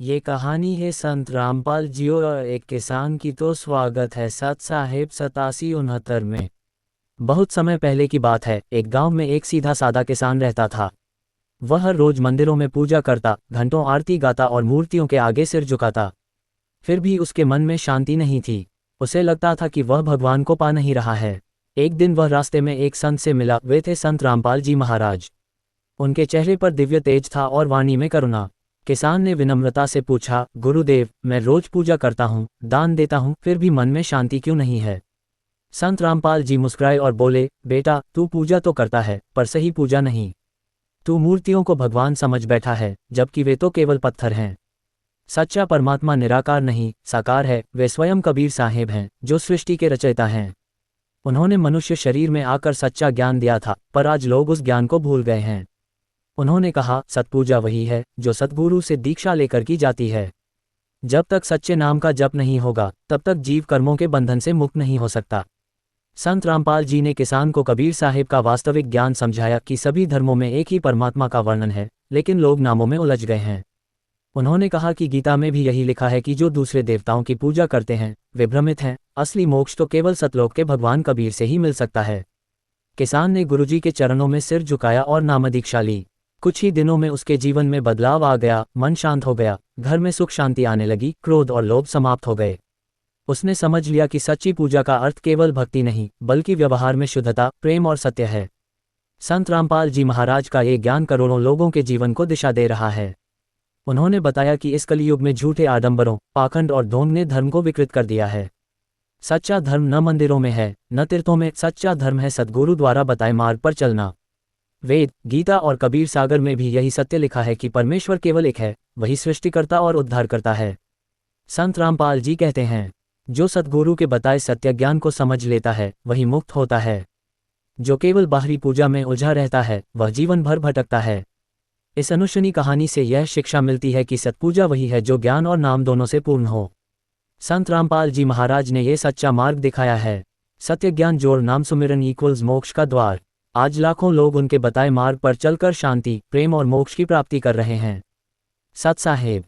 ये कहानी है संत रामपाल जी और एक किसान की। तो स्वागत है सत साहेब 8769 में। बहुत समय पहले की बात है। एक गांव में एक सीधा सादा किसान रहता था। वह हर रोज मंदिरों में पूजा करता, घंटों आरती गाता और मूर्तियों के आगे सिर झुकाता। फिर भी उसके मन में शांति नहीं थी। उसे लगता था कि वह भगवान को पा नहीं रहा है। एक दिन वह रास्ते में एक संत से मिला। वे थे संत रामपाल जी महाराज। उनके चेहरे पर दिव्य तेज था और वाणी में करुणा। किसान ने विनम्रता से पूछा, गुरुदेव, मैं रोज पूजा करता हूँ, दान देता हूँ, फिर भी मन में शांति क्यों नहीं है? संत रामपाल जी मुस्कुराए और बोले, बेटा, तू पूजा तो करता है, पर सही पूजा नहीं। तू मूर्तियों को भगवान समझ बैठा है, जबकि वे तो केवल पत्थर हैं। सच्चा परमात्मा निराकार नहीं, साकार है। वे स्वयं कबीर साहेब हैं, जो सृष्टि के रचयिता हैं। उन्होंने मनुष्य शरीर में आकर सच्चा ज्ञान दिया था, पर आज लोग उस ज्ञान को भूल गए हैं। उन्होंने कहा, सतपूजा वही है जो सतगुरु से दीक्षा लेकर की जाती है। जब तक सच्चे नाम का जप नहीं होगा, तब तक जीव कर्मों के बंधन से मुक्त नहीं हो सकता। संत रामपाल जी ने किसान को कबीर साहेब का वास्तविक ज्ञान समझाया कि सभी धर्मों में एक ही परमात्मा का वर्णन है, लेकिन लोग नामों में उलझ गए हैं। उन्होंने कहा कि गीता में भी यही लिखा है कि जो दूसरे देवताओं की पूजा करते हैं, वे भ्रमित हैं। असली मोक्ष तो केवल सतलोक के भगवान कबीर से ही मिल सकता है। किसान ने गुरुजी के चरणों में सिर झुकाया और नामदीक्षा ली। कुछ ही दिनों में उसके जीवन में बदलाव आ गया। मन शांत हो गया, घर में सुख शांति आने लगी, क्रोध और लोभ समाप्त हो गए। उसने समझ लिया कि सच्ची पूजा का अर्थ केवल भक्ति नहीं, बल्कि व्यवहार में शुद्धता, प्रेम और सत्य है। संत रामपाल जी महाराज का ये ज्ञान करोड़ों लोगों के जीवन को दिशा दे रहा है। उन्होंने बताया कि इस कलयुग में झूठे आडंबरों, पाखंड और ढोंग ने धर्म को विकृत कर दिया है। सच्चा धर्म न मंदिरों में है, न तीर्थों में। सच्चा धर्म है सद्गुरु द्वारा बताए मार्ग पर चलना। वेद, गीता और कबीर सागर में भी यही सत्य लिखा है कि परमेश्वर केवल एक है, वही सृष्टिकर्ता और उद्धारकर्ता है। संत रामपाल जी कहते हैं, जो सद्गुरु के बताए सत्य ज्ञान को समझ लेता है, वही मुक्त होता है। जो केवल बाहरी पूजा में उलझा रहता है, वह जीवन भर भटकता है। इस अनुशनी कहानी से यह शिक्षा मिलती है कि सत्पूजा वही है जो ज्ञान और नाम दोनों से पूर्ण हो। संत रामपाल जी महाराज ने यह सच्चा मार्ग दिखाया है। सत्य ज्ञान जोड़ नाम सुमिरन इक्वल्स मोक्ष का द्वार। आज लाखों लोग उनके बताए मार्ग पर चलकर शांति, प्रेम और मोक्ष की प्राप्ति कर रहे हैं। सत साहेब।